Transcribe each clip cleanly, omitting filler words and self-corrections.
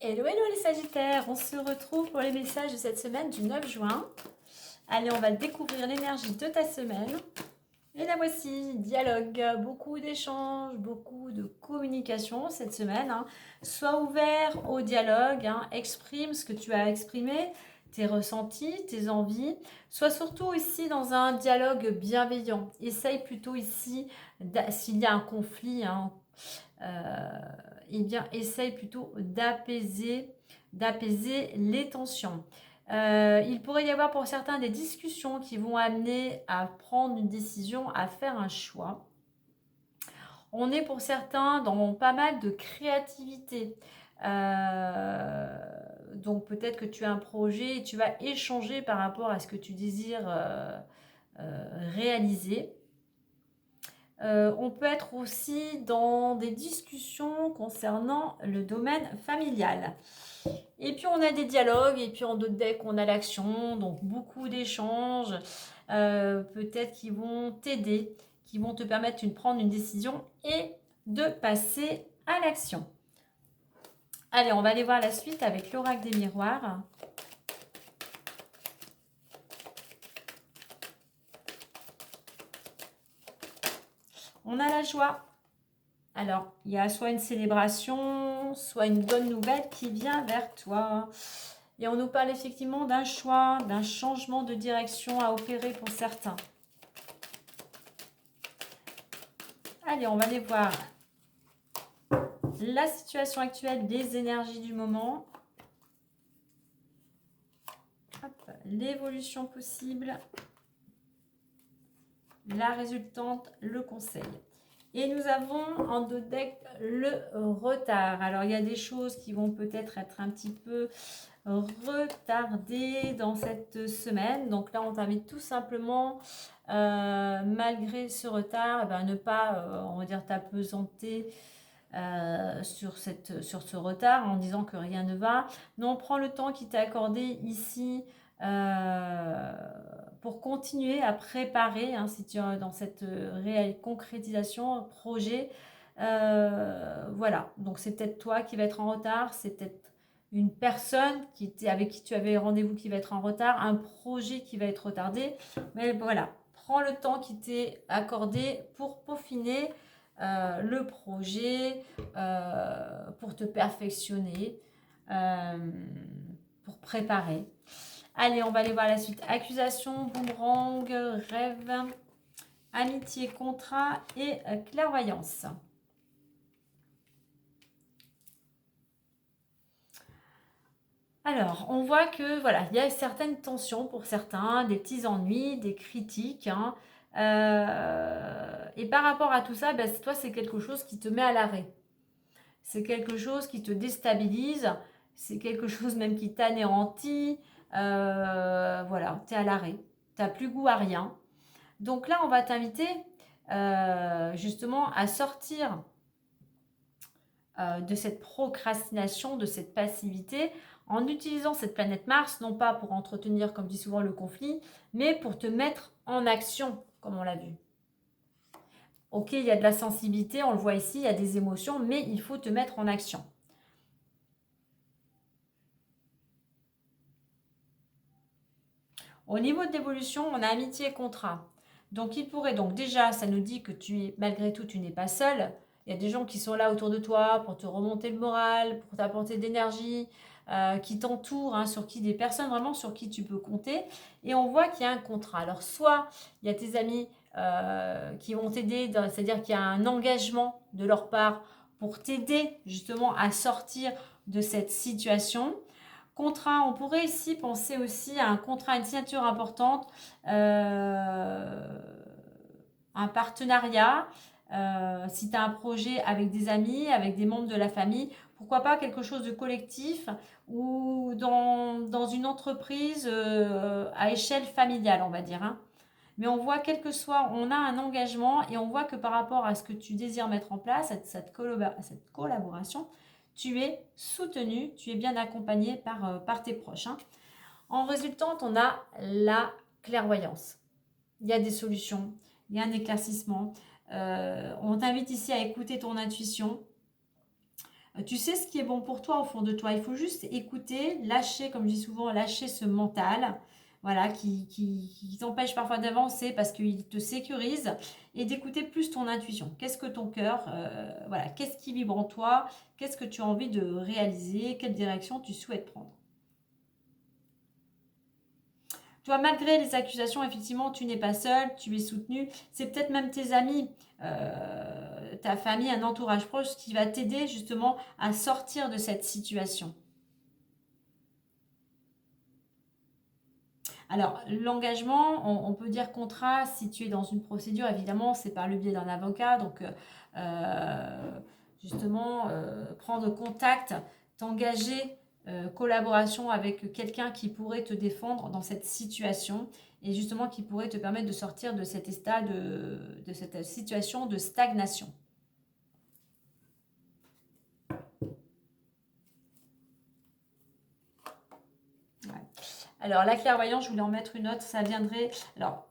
Hello, hello les Sagittaires, on se retrouve pour les messages de cette semaine du 9 juin. Allez, on va découvrir l'énergie de ta semaine. Et la voici, dialogue, beaucoup d'échanges, beaucoup de communication cette semaine. Sois ouvert au dialogue, exprime ce que tu as exprimé, tes ressentis, tes envies. Sois surtout aussi dans un dialogue bienveillant. Essaye plutôt ici, s'il y a un conflit, eh bien, essaye plutôt d'apaiser les tensions. Il pourrait y avoir pour certains des discussions qui vont amener à prendre une décision, à faire un choix. On est pour certains dans pas mal de créativité. Donc peut-être que tu as un projet et tu vas échanger par rapport à ce que tu désires réaliser. On peut être aussi dans des discussions concernant le domaine familial. Et puis on a des dialogues, et puis en d'autres decks on a l'action, donc beaucoup d'échanges, peut-être qui vont t'aider, qui vont te permettre de prendre une décision et de passer à l'action. Allez, on va aller voir la suite avec l'oracle des miroirs. On a la joie. Alors, il y a soit une célébration, soit une bonne nouvelle qui vient vers toi. Et on nous parle effectivement d'un choix, d'un changement de direction à opérer pour certains. Allez, on va aller voir la situation actuelle des énergies du moment. L'évolution possible. La résultante, le conseil. Et nous avons en deux decks le retard. Alors, il y a des choses qui vont peut-être être un petit peu retardées dans cette semaine. Donc là, on t'invite tout simplement, malgré ce retard, ne pas, on va dire, t'apesanter sur ce retard en disant que rien ne va. Non, prends le temps qui t'est accordé ici pour continuer à préparer, si tu es dans cette réelle concrétisation, projet. Voilà, donc c'est peut-être toi qui va être en retard, c'est peut-être une personne avec qui tu avais rendez-vous qui va être en retard, un projet qui va être retardé. Mais voilà, prends le temps qui t'est accordé pour peaufiner le projet, pour te perfectionner, pour préparer. Allez, on va aller voir la suite. Accusation, boomerang, rêve, amitié, contrat et clairvoyance. Alors, on voit que voilà, il y a certaines tensions pour certains, des petits ennuis, des critiques. Et par rapport à tout ça, toi, c'est quelque chose qui te met à l'arrêt. C'est quelque chose qui te déstabilise. C'est quelque chose même qui t'anéantit. Voilà, tu es à l'arrêt. Tu n'as plus goût à rien. Donc là, on va t'inviter justement à sortir de cette procrastination, de cette passivité, en utilisant cette planète Mars, non pas pour entretenir, comme dit souvent, le conflit, mais pour te mettre en action, comme on l'a vu. Ok, il y a de la sensibilité, on le voit ici, il y a des émotions, mais il faut te mettre en action. Au niveau de l'évolution, on a amitié et contrat. Donc il pourrait, donc déjà, ça nous dit que malgré tout, tu n'es pas seul. Il y a des gens qui sont là autour de toi pour te remonter le moral, pour t'apporter de l'énergie, qui t'entourent, sur qui des personnes vraiment sur qui tu peux compter. Et on voit qu'il y a un contrat. Alors soit il y a tes amis qui vont t'aider, c'est-à-dire qu'il y a un engagement de leur part pour t'aider justement à sortir de cette situation. Contrat, on pourrait ici penser aussi à un contrat, une signature importante, un partenariat. Si tu as un projet avec des amis, avec des membres de la famille, pourquoi pas quelque chose de collectif ou dans une entreprise à échelle familiale, on va dire. Mais on voit, quel que soit, on a un engagement et on voit que par rapport à ce que tu désires mettre en place, cette collaboration, tu es soutenu, tu es bien accompagné par tes proches. En résultante, on a la clairvoyance. Il y a des solutions, il y a un éclaircissement. On t'invite ici à écouter ton intuition, Tu sais ce qui est bon pour toi au fond de toi. Il faut juste écouter, lâcher, comme je dis souvent, lâcher ce mental, voilà, qui t'empêche parfois d'avancer parce qu'il te sécurise, et d'écouter plus ton intuition. Qu'est-ce que ton cœur, voilà, qu'est-ce qui vibre en toi, qu'est-ce que tu as envie de réaliser, quelle direction tu souhaites prendre. Toi, malgré les accusations, effectivement, tu n'es pas seul, tu es soutenu. C'est peut-être même tes amis, ta famille, un entourage proche qui va t'aider justement à sortir de cette situation. Alors, l'engagement, on peut dire contrat si tu es dans une procédure, évidemment, c'est par le biais d'un avocat. Donc, justement, prendre contact, t'engager, collaboration avec quelqu'un qui pourrait te défendre dans cette situation et justement qui pourrait te permettre de sortir de cet état de cette situation de stagnation. Ouais. Alors, la clairvoyance, je voulais en mettre une autre, ça viendrait. Alors,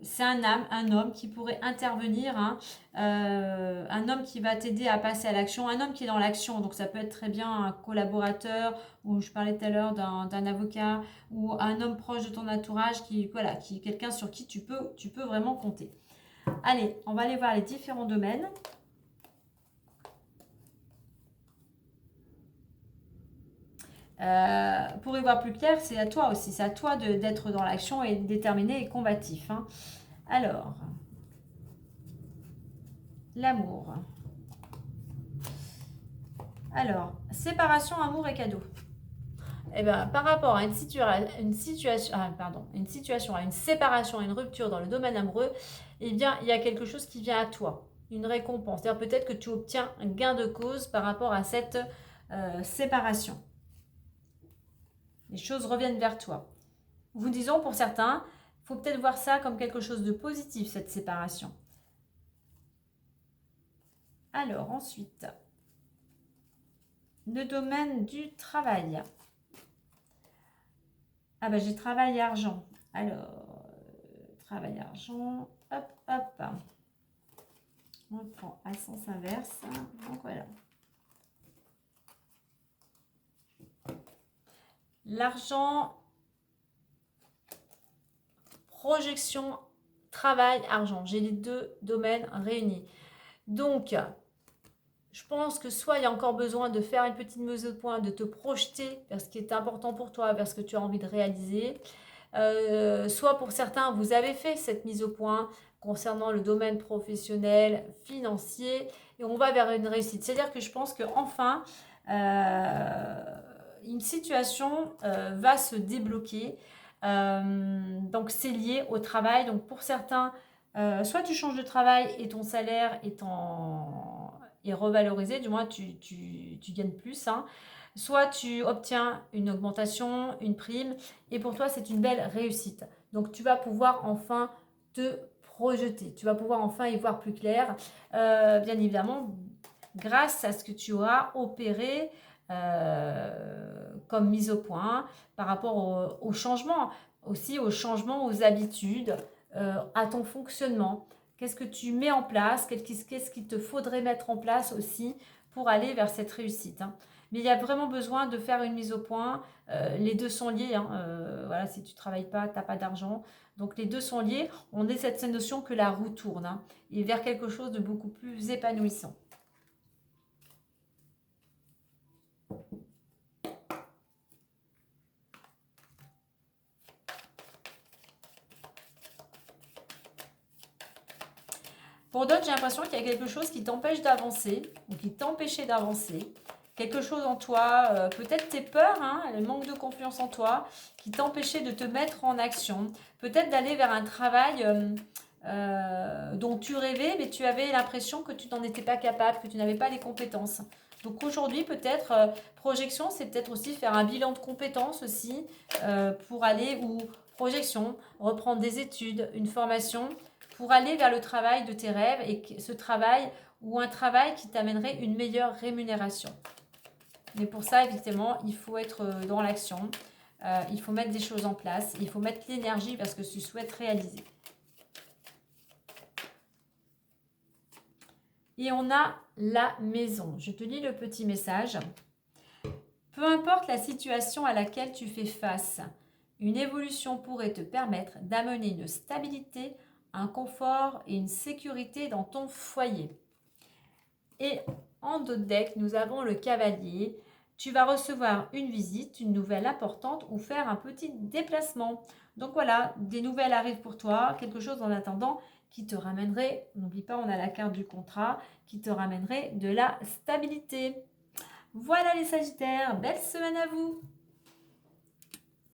c'est un homme qui pourrait intervenir, hein, un homme qui va t'aider à passer à l'action, un homme qui est dans l'action, donc ça peut être très bien un collaborateur, ou je parlais tout à l'heure d'un avocat, ou un homme proche de ton entourage, voilà, qui est quelqu'un sur qui tu peux vraiment compter. Allez, on va aller voir les différents domaines. Pour y voir plus clair, c'est à toi aussi. C'est à toi d'être dans l'action et déterminé et combatif. Hein. Alors, l'amour. Alors, séparation, amour et cadeau. Eh bien, par rapport à une situation, à une séparation, à une rupture dans le domaine amoureux, eh bien, il y a quelque chose qui vient à toi, une récompense. C'est-à-dire peut-être que tu obtiens un gain de cause par rapport à cette séparation. Les choses reviennent vers toi. Vous disons pour certains, il faut peut-être voir ça comme quelque chose de positif, cette séparation. Alors, ensuite, le domaine du travail. Ah ben, j'ai travail et argent. Alors, travail et argent, hop, hop. On prend à sens inverse. Donc, voilà. L'argent, projection, travail, argent. J'ai les deux domaines réunis. Donc, je pense que soit il y a encore besoin de faire une petite mise au point, de te projeter vers ce qui est important pour toi, vers ce que tu as envie de réaliser. Soit pour certains, vous avez fait cette mise au point concernant le domaine professionnel, financier, et on va vers une réussite. C'est-à-dire que je pense qu'enfin, une situation va se débloquer. Donc c'est lié au travail. Donc pour certains, soit tu changes de travail et ton salaire est revalorisé, du moins tu gagnes plus, hein. Soit tu obtiens une augmentation, une prime, et pour toi c'est une belle réussite. Donc tu vas pouvoir enfin te projeter, tu vas pouvoir enfin y voir plus clair, bien évidemment grâce à ce que tu auras opéré comme mise au point par rapport au changement, aussi au changement, aux habitudes, à ton fonctionnement. Qu'est-ce que tu mets en place? Qu'est-ce qu'il te faudrait mettre en place aussi pour aller vers cette réussite, hein. Mais il y a vraiment besoin de faire une mise au point. Les deux sont liés, hein. Voilà, si tu ne travailles pas, tu n'as pas d'argent. Donc les deux sont liés. On est cette notion que la roue tourne, hein, et vers quelque chose de beaucoup plus épanouissant. Pour d'autres, j'ai l'impression qu'il y a quelque chose qui t'empêche d'avancer ou qui t'empêchait d'avancer. Quelque chose en toi, peut-être tes peurs, hein, le manque de confiance en toi, qui t'empêchait de te mettre en action. Peut-être d'aller vers un travail dont tu rêvais, mais tu avais l'impression que tu n'en étais pas capable, que tu n'avais pas les compétences. Donc aujourd'hui, peut-être, projection, c'est peut-être aussi faire un bilan de compétences aussi pour aller, ou projection, reprendre des études, une formation, pour aller vers le travail de tes rêves, et ce travail, ou un travail qui t'amènerait une meilleure rémunération. Mais pour ça, évidemment, il faut être dans l'action, il faut mettre des choses en place, il faut mettre l'énergie parce que tu souhaites réaliser. Et on a la maison. Je te lis le petit message. Peu importe la situation à laquelle tu fais face, une évolution pourrait te permettre d'amener une stabilité, un confort et une sécurité dans ton foyer. Et en dos de deck, nous avons le cavalier. Tu vas recevoir une visite, une nouvelle importante ou faire un petit déplacement. Donc voilà, des nouvelles arrivent pour toi, quelque chose en attendant qui te ramènerait, n'oublie pas, on a la carte du contrat, qui te ramènerait de la stabilité. Voilà les Sagittaires, belle semaine à vous!